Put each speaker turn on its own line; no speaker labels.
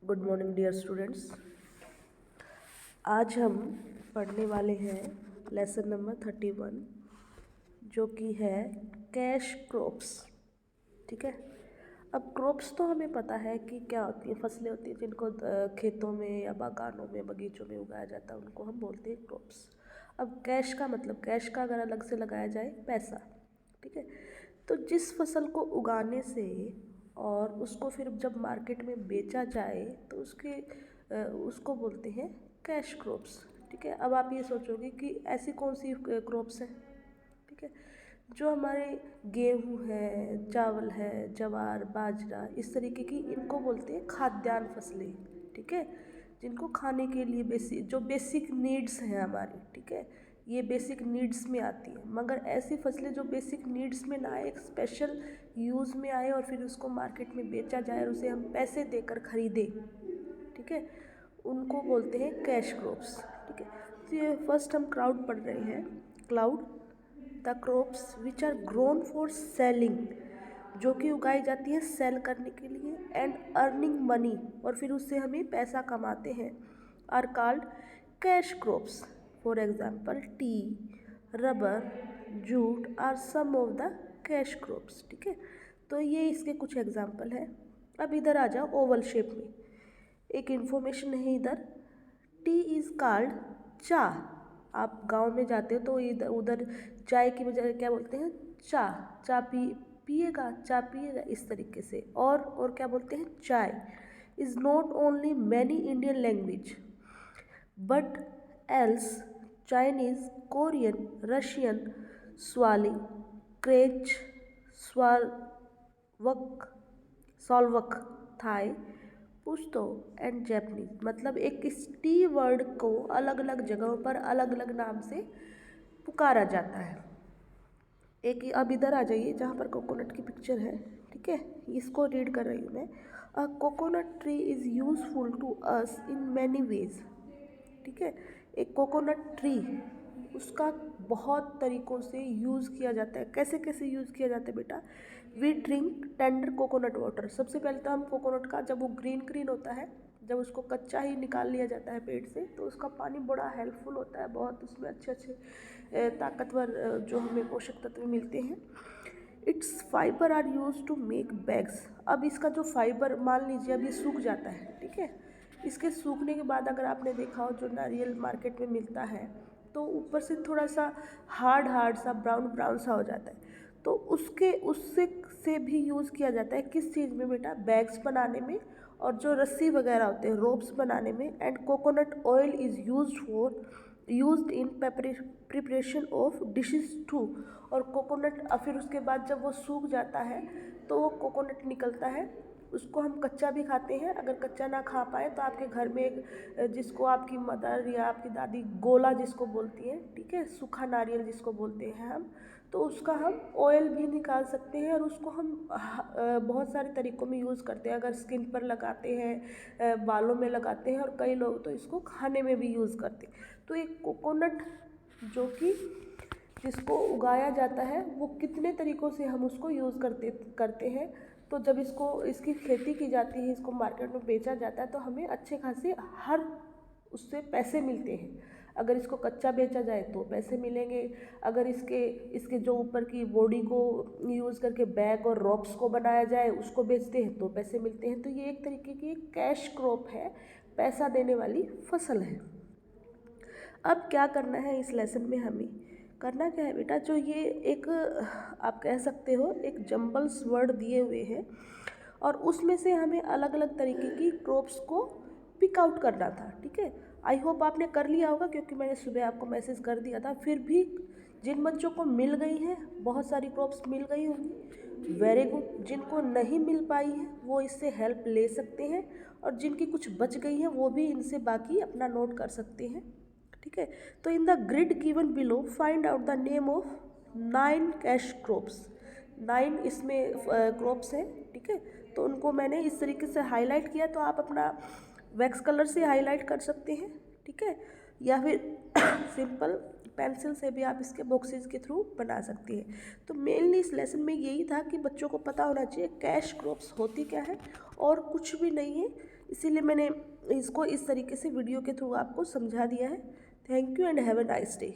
Good morning dear students. आज हम पढ़ने वाले हैं लेसन नंबर 31 जो कि है कैश क्रॉप्स। ठीक है। अब क्रॉप्स तो हमें पता है कि क्या होती है, फसलें होती हैं जिनको खेतों में या बागानों में बगीचों में उगाया जाता है, उनको हम बोलते हैं क्रॉप्स। अब कैश का मतलब, कैश का अगर अलग से लगाया जाए पैसा। ठीक है। तो जिस फसल को उगाने से और उसको फिर जब मार्केट में बेचा जाए तो उसको बोलते हैं कैश क्रॉप्स। ठीक है। अब आप ये सोचोगे कि ऐसी कौन सी क्रॉप्स हैं। ठीक है। जो हमारे गेहूँ है, चावल है, ज्वार, बाजरा, इस तरीके की, इनको बोलते हैं खाद्यान्न फसलें। ठीक है। जिनको खाने के लिए बेसिक नीड्स हैं हमारी। ठीक है। ये बेसिक नीड्स में आती है, मगर ऐसी फसलें जो बेसिक नीड्स में ना आए, एक स्पेशल यूज़ में आए और फिर उसको मार्केट में बेचा जाए और उसे हम पैसे देकर खरीदें। ठीक है। उनको बोलते हैं कैश क्रॉप्स। ठीक है। तो ये फर्स्ट हम क्राउड पढ़ रहे हैं। Cloud, the crops which are grown for selling, जो कि उगाई जाती है सेल करने के लिए, एंड अर्निंग मनी, और फिर उससे हमें पैसा कमाते हैं, are called cash crops. For example tea, rubber, jute are some of the cash crops. ठीक है। तो ये इसके कुछ एग्जाम्पल हैं। अब इधर आ जाओ ओवल शेप में, एक इन्फॉर्मेशन है इधर। टी इज़ कॉल्ड चाह। आप गांव में जाते हो तो इधर उधर चाय की बजाय क्या बोलते हैं, चाह। पिएगा, चाय पिएगा, इस तरीके से। और क्या बोलते हैं, chai is not only many Indian language but else Chinese, Korean, Russian, Swahili, Czech, Slovak, Slovak, Thai, Pashto and Japanese. मतलब एक इस टी वर्ड को अलग अलग जगहों पर अलग अलग नाम से पुकारा जाता है। एक अब इधर आ जाइए जहाँ पर कोकोनट की पिक्चर है। ठीक है। इसको रीड कर रही हूँ मैं। A coconut tree is useful to us in many ways. ठीक है। एक कोकोनट ट्री, उसका बहुत तरीक़ों से यूज़ किया जाता है। कैसे कैसे यूज़ किया जाता है बेटा? We drink tender coconut water. सबसे पहले तो हम कोकोनट का, जब वो ग्रीन ग्रीन होता है, जब उसको कच्चा ही निकाल लिया जाता है पेड़ से, तो उसका पानी बड़ा हेल्पफुल होता है, बहुत उसमें अच्छे अच्छे ताकतवर जो हमें पोषक तत्व मिलते हैं। Its fibre are use to make bags. अब इसका जो फाइबर, मान लीजिए अब ये सूख जाता है। ठीक है। इसके सूखने के बाद अगर आपने देखा हो, जो नारियल मार्केट में मिलता है, तो ऊपर से थोड़ा सा हार्ड हार्ड सा, ब्राउन ब्राउन सा हो जाता है। तो उससे भी यूज़ किया जाता है किस चीज़ में बेटा? बैग्स बनाने में, और जो रस्सी वगैरह होते हैं रोप्स बनाने में। And coconut oil is used in preparation of dishes too. और कोकोनट, फिर उसके बाद जब वो सूख जाता है तो वो कोकोनट निकलता है, उसको हम कच्चा भी खाते हैं। अगर कच्चा ना खा पाए तो आपके घर में एक, जिसको आपकी मदर या आपकी दादी गोला जिसको बोलती है, ठीक है, सूखा नारियल जिसको बोलते हैं हम, तो उसका हम ऑयल भी निकाल सकते हैं। और उसको हम बहुत सारे तरीक़ों में यूज़ करते हैं। अगर स्किन पर लगाते हैं, बालों में लगाते हैं, और कई लोग तो इसको खाने में भी यूज़ करते हैं। तो एक कोकोनट जो कि जिसको उगाया जाता है, वो कितने तरीक़ों से हम उसको यूज़ करते हैं। तो जब इसकी खेती की जाती है, इसको मार्केट में बेचा जाता है, तो हमें अच्छे खासे हर उससे पैसे मिलते हैं। अगर इसको कच्चा बेचा जाए तो पैसे मिलेंगे। अगर इसके जो ऊपर की बॉडी को यूज़ करके बैग और रॉप्स को बनाया जाए, उसको बेचते हैं तो पैसे मिलते हैं। तो ये एक तरीके की कैश क्रॉप है, पैसा देने वाली फसल है। अब क्या करना है इस लेसन में? हमें करना क्या है बेटा? जो ये एक, आप कह सकते हो, एक जम्बल्स वर्ड दिए हुए हैं, और उसमें से हमें अलग अलग तरीके की क्रॉप्स को पिक आउट करना था। ठीक है। आई होप आपने कर लिया होगा, क्योंकि मैंने सुबह आपको मैसेज कर दिया था। फिर भी जिन बच्चों को मिल गई हैं, बहुत सारी क्रॉप्स मिल गई होंगी, वेरी गुड। जिनको नहीं मिल पाई है वो इससे हेल्प ले सकते हैं, और जिनकी कुछ बच गई हैं वो भी इनसे बाकी अपना नोट कर सकते हैं। ठीक है। तो in the grid given below find out the name of 9 cash crops. 9 इसमें क्रॉप्स हैं। ठीक है। तो उनको मैंने इस तरीके से हाईलाइट किया, तो आप अपना वैक्स कलर से हाईलाइट कर सकते हैं। ठीक है। या फिर सिंपल पेंसिल से भी आप इसके बॉक्सेस के थ्रू बना सकती हैं। तो मेनली इस लेसन में यही था कि बच्चों को पता होना चाहिए कैश क्रॉप्स होती क्या है, और कुछ भी नहीं है। इसीलिए मैंने इसको इस तरीके से वीडियो के थ्रू आपको समझा दिया है। Thank you and have a nice day.